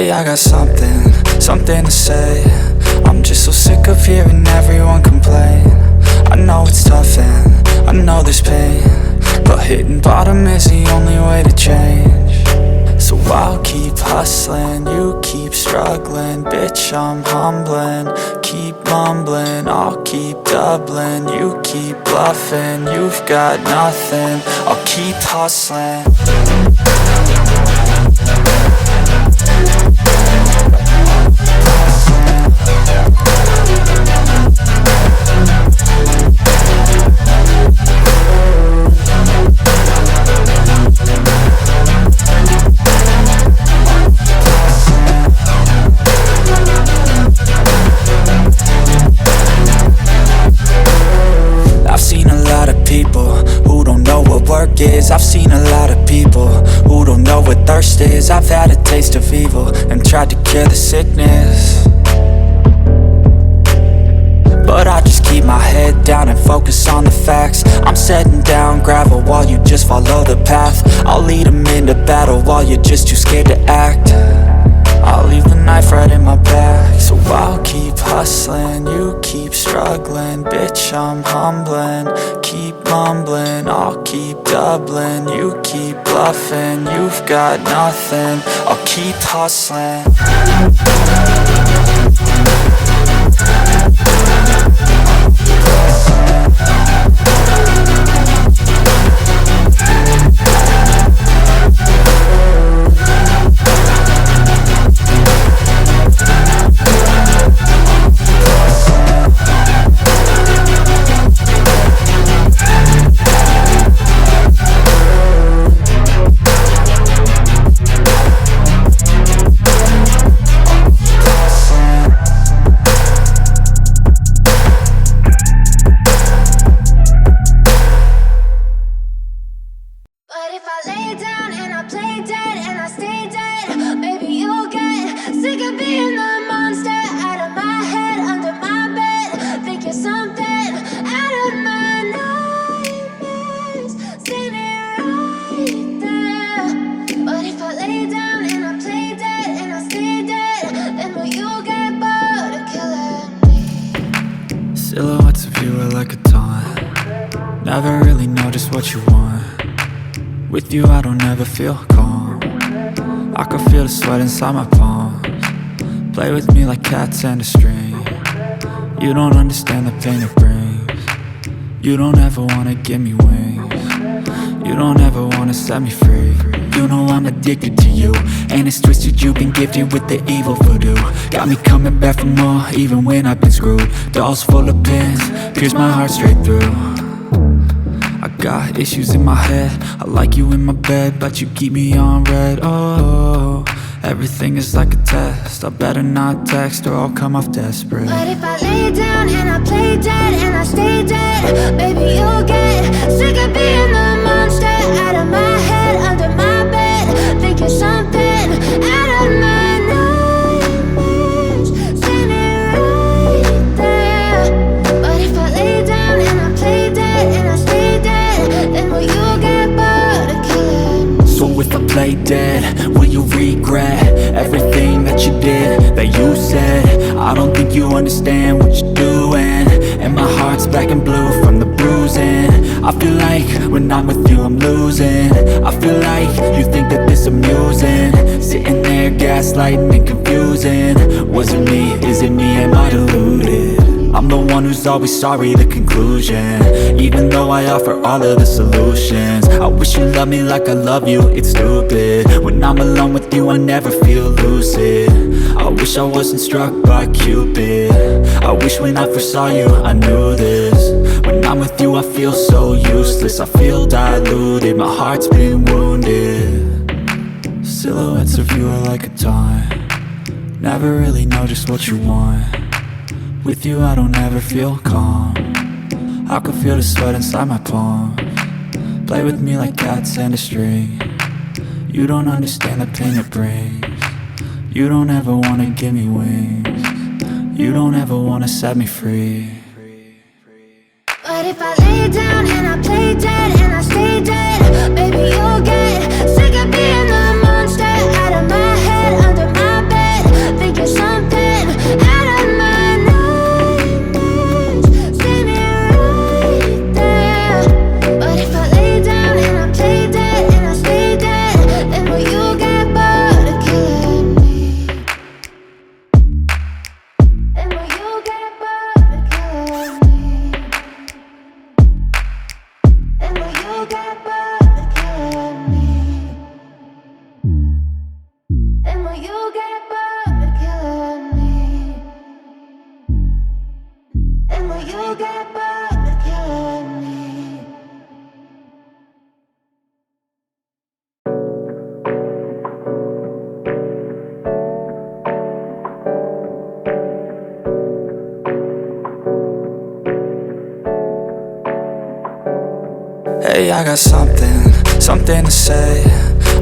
Hey, I got something to say. I'm just so sick of hearing everyone complain. I know it's tough and I know there's pain, but hitting bottom is the only way to change. So I'll keep hustling, you keep struggling. Bitch, I'm humbling, keep mumbling. I'll keep doubling, you keep bluffing. You've got nothing, I'll keep hustling. I've seen a lot of people who don't know what thirst is. I've had a taste of evil and tried to cure the sickness, but I just keep my head down and focus on the facts. I'm setting down gravel while you just follow the path. I'll lead them into battle while you're just too scared to act. I'll leave the knife right in my back. So I'll keep hustling, you keep struggling. Bitch, I'm humbling, keep mumbling. I'll keep doubling, you keep bluffing. You've got nothing, I'll keep hustling. Silhouettes of you are like a taunt. Never really know just what you want. With you I don't ever feel calm. I can feel the sweat inside my palms. Play with me like cats and a string. You don't understand the pain it brings. You don't ever wanna give me wings. You don't ever wanna set me free. You know I'm addicted to you, and it's twisted, you've been gifted with the evil voodoo. Got me coming back for more, even when I've been screwed. Dolls full of pins, pierce my heart straight through. I got issues in my head, I like you in my bed, but you keep me on red. Oh, everything is like a test, I better not text or I'll come off desperate. But if I lay down and I play dead and I stay dead, baby you'll get sick of being the monster out of my head, under my bed, thinking something out of my nightmares, standing right there. But if I lay down and I play dead and I stay dead, then will you get bored of killing me? So if I play dead, will you regret everything that you did, that you said? I don't think you understand what you're doing, and my heart's black and blue from the bruising. I feel like when I'm with you I'm losing. I feel like you think that this amusing, sitting there gaslighting and confusing. Was it me? Is it me? Am I deluded? I'm the one who's always sorry, the conclusion, even though I offer all of the solutions. I wish you loved me like I love you, it's stupid. When I'm alone with you I never feel lucid. I wish I wasn't struck by Cupid. I wish when I first saw you I knew this. When I'm with you I feel so useless, I feel diluted, my heart's been wounded. Silhouettes of you are like a taunt. Never really know just what you want. With you I don't ever feel calm. I can feel the sweat inside my palms. Play with me like cats and a string. You don't understand the pain it brings. You don't ever wanna give me wings. You don't ever wanna set me free. But if I lay down and I play dead and I stay dead, baby you'll get sick of being the monster out of my head, under my bed, you get bored of killing me. Hey, I got something to say.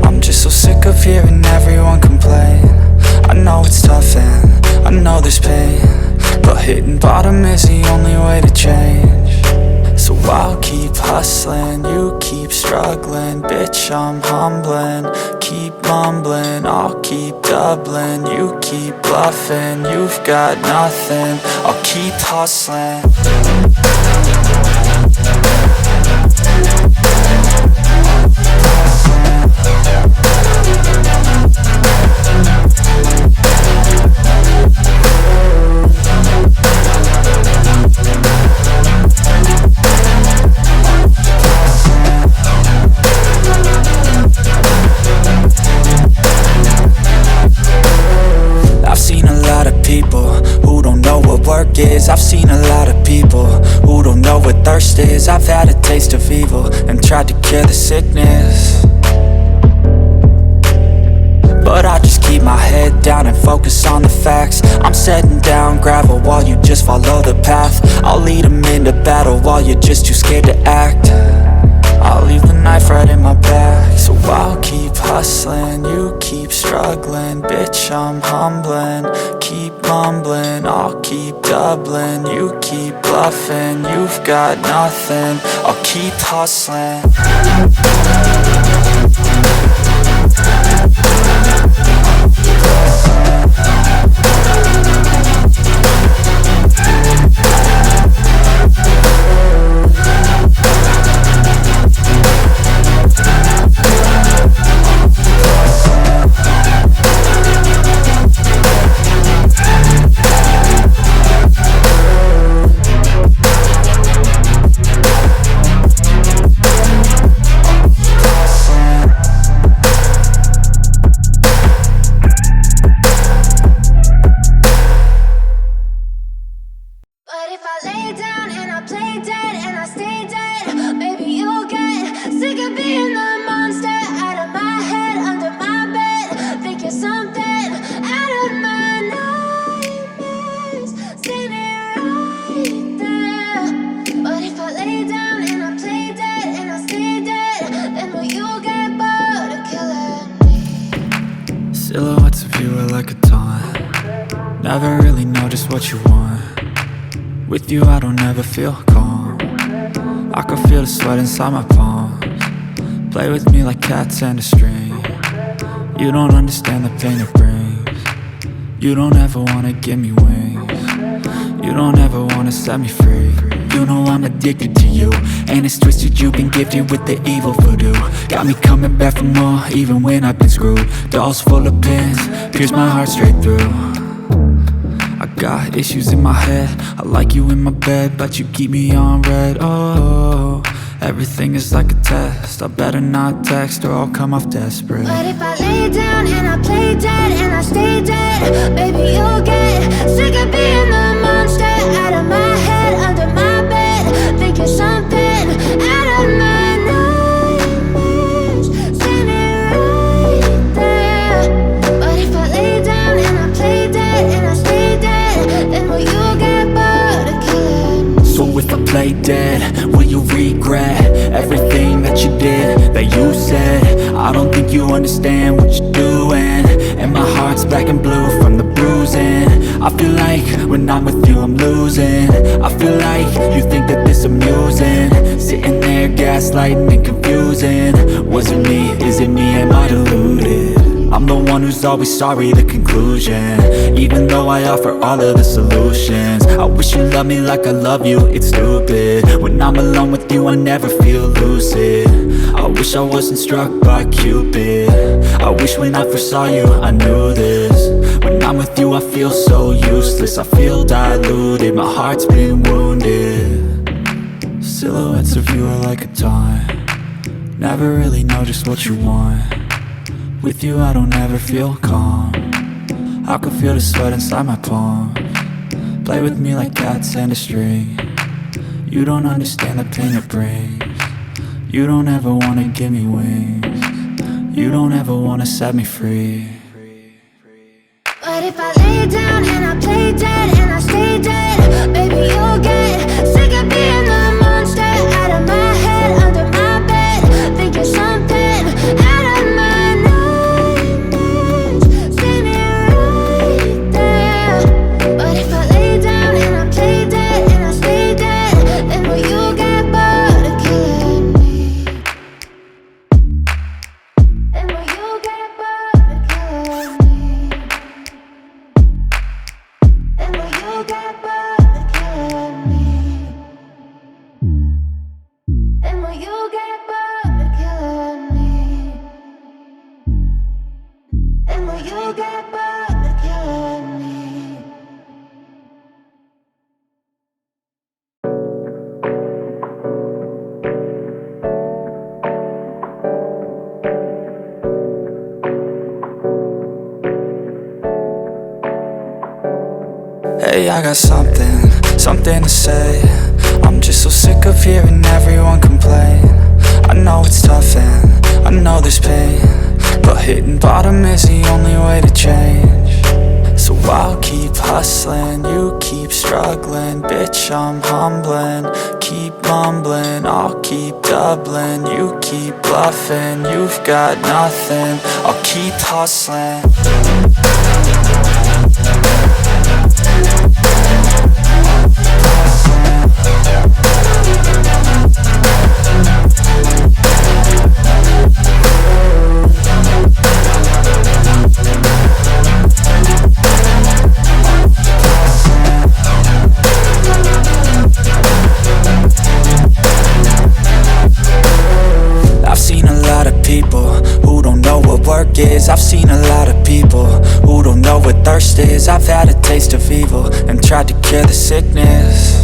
I'm just so sick of hearing everyone complain. I know it's tough and I know there's pain, but hitting bottom is the only way to change. So I'll keep hustling, you keep struggling. Bitch, I'm humbling, keep mumbling. I'll keep doubling, you keep bluffing. You've got nothing, I'll keep hustling. I've seen a lot of people who don't know what work is. I've seen a lot of people who don't know what thirst is. I've had a taste of evil and tried to cure the sickness, but I just keep my head down and focus on the facts. I'm setting down gravel while you just follow the path. I'll lead them into battle while you're just too scared to act. I'll leave the knife right in my back. So I'll keep hustling, you keep struggling. Bitch, I'm humbling, keep mumbling. I'll keep doubling, you keep bluffing. You've got nothing, I'll keep hustling. Silhouettes of you are like a taunt. Never really know just what you want. With you I don't ever feel calm. I can feel the sweat inside my palms. Play with me like cats and a string. You don't understand the pain it brings. You don't ever wanna give me wings. You don't ever wanna set me free. You know I'm addicted to you, and it's twisted, you've been gifted with the evil voodoo. Got me coming back for more, even when I've been screwed. Dolls full of pins, pierce my heart straight through. I got issues in my head, I like you in my bed, but you keep me on red. Oh, everything is like a test, I better not text or I'll come off desperate. But if I lay down and I play dead and I stay dead, baby you'll get sick of being the monster out of my head, under my bed, thinking something out of my nightmares, standing right there. But if I lay down and I play dead and I stay dead, then will you get bored of killing me? So if I play dead, will you regret everything that you did, that you said? I don't think you understand what you're doing, and my heart's black and blue from the bruising. I feel like when I'm with you I'm losing. I feel like you think that this amusing, sitting there gaslighting and confusing. Was it me? Is it me? Am I deluded? I'm the one who's always sorry, the conclusion, even though I offer all of the solutions. I wish you loved me like I love you, it's stupid. When I'm alone with you I never feel lucid. I wish I wasn't struck by Cupid. I wish when I first saw you I knew this. When I'm with you I feel so useless, I feel diluted, my heart's been wounded. Silhouettes of you are like a taunt. Never really know just what you want. With you I don't ever feel calm. I can feel the sweat inside my palms. Play with me like cats and a string. You don't understand the pain it brings. You don't ever wanna give me wings. You don't ever wanna set me free. But if I lay down and I play dead and I stay dead, baby, you'll get sick of being the monster out of my head, under my bed, thinking something out of my nightmares, standing right there. But if I lay down and I play dead and I stay dead, then will you get bored of killing me? Then will you get bored of killing me? And will you get bored of killing me? And will you get bored of killing me? And will you get bored of killing me? Hey, I got something to say. I'm just so sick of hearing everyone complain. I know it's tough and I know there's pain, but hitting bottom is the only way to change. So I'll keep hustling, you keep struggling. Bitch, I'm humbling, keep mumbling. I'll keep doubling, you keep bluffing. You've got nothing, I'll keep hustling. I've seen a lot of people who don't know what work is. I've seen a lot of people who don't know what thirst is. I've had a taste of evil and tried to cure the sickness,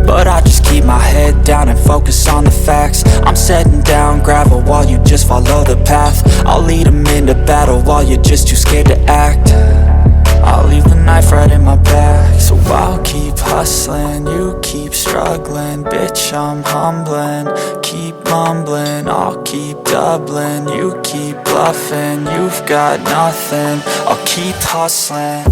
but I just keep my head down and focus on the facts. I'm setting down gravel while you just follow the path. I'll lead them into battle while you're just too scared to act. I'll leave the knife right in my back. So I'll keep hustling, you keep struggling. Bitch, I'm humbling, keep mumbling. I'll keep doubling, you keep bluffing. You've got nothing, I'll keep hustling.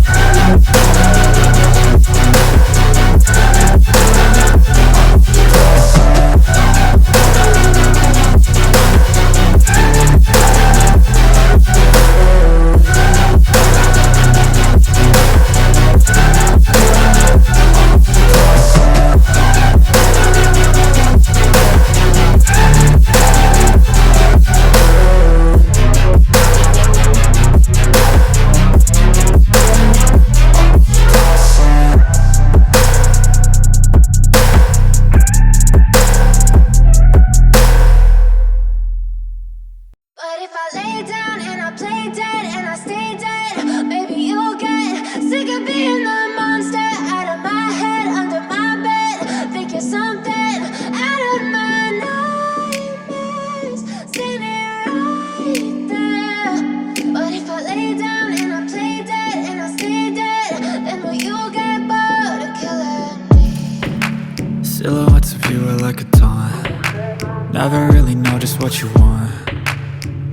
Silhouettes of you are like a taunt. Never really know just what you want.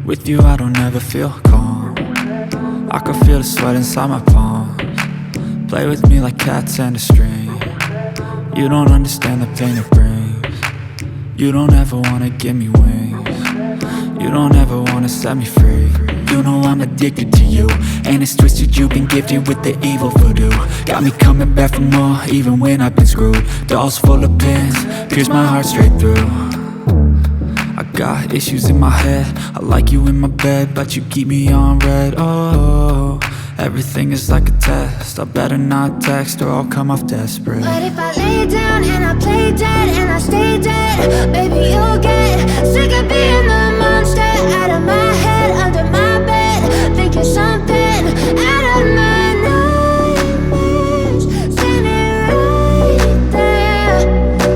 With you I don't ever feel calm. I can feel the sweat inside my palms. Play with me like cats and a string. You don't understand the pain it brings. You don't ever wanna give me wings. You don't ever wanna set me free. You know I'm addicted to you, and it's twisted, you've been gifted with the evil voodoo. Got me coming back for more, even when I've been screwed. Dolls full of pins, pierce my heart straight through. I got issues in my head, I like you in my bed, but you keep me on red. Oh, everything is like a test, I better not text or I'll come off desperate. But if I lay down and I play dead and I stay dead, baby, you'll get sick of being the monster out of my head, under my bed, thinking something out of my nightmares, standing right there.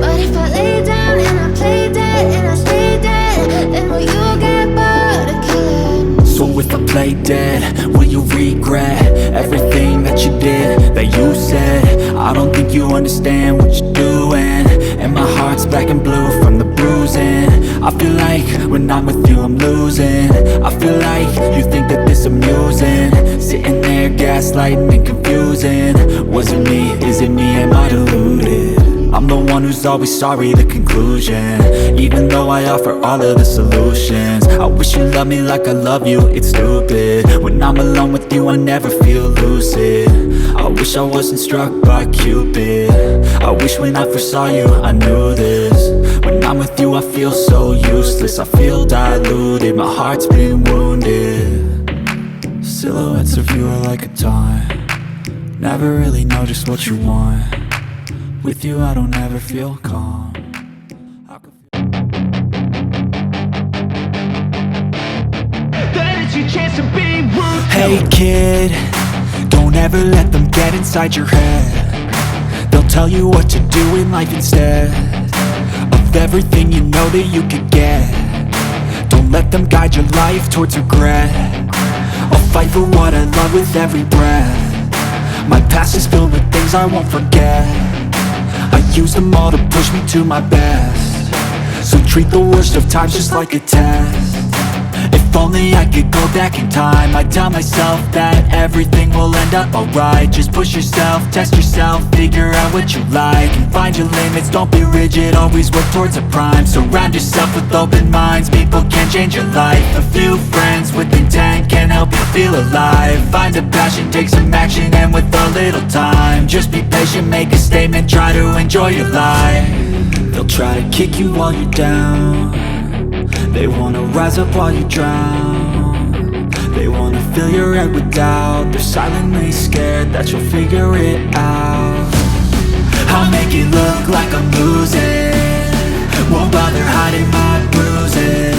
But if I lay down and I play dead and I stay dead, then will you get bored of killing me? So if I play dead, will you regret everything that you did, that you said? I I don't think you understand what you're doing, and my heart's black and blue from the bruising. I feel like when I'm with you I'm losing. I feel like you think that this amusing, sitting there gaslighting and confusing. Was it me? Is it me? Am I deluded? I'm the one who's always sorry, the conclusion, even though I offer all of the solutions. I wish you loved me like I love you, it's stupid. When I'm alone with you I never feel lucid. I wish I wasn't struck by Cupid. I wish when I first saw you I knew this. When I'm with you I feel so useless, I feel diluted, my heart's been wounded. Silhouettes of you are like a taunt. Never really know just what you want. With you I don't ever feel calm. Hey kid, don't ever let them get inside your head. They'll tell you what to do in life instead of everything you know that you could get. Don't let them guide your life towards regret. I'll fight for what I love with every breath. My past is filled with things I won't forget. I use them all to push me to my best. So treat the worst of times just like a test. If only I could go back in time, I'd tell myself that everything will end up alright. Just push yourself, test yourself, figure out what you like, and find your limits, don't be rigid, always work towards a prime. Surround yourself with open minds, people can change your life. A few friends with intent can help you feel alive. Find a passion, take some action, and with a little time, just be patient, make a statement, try to enjoy your life. They'll try to kick you while you're down. They wanna rise up while you drown. They wanna fill your head with doubt. They're silently scared that you'll figure it out. I'll make it look like I'm losing, won't bother hiding my bruises.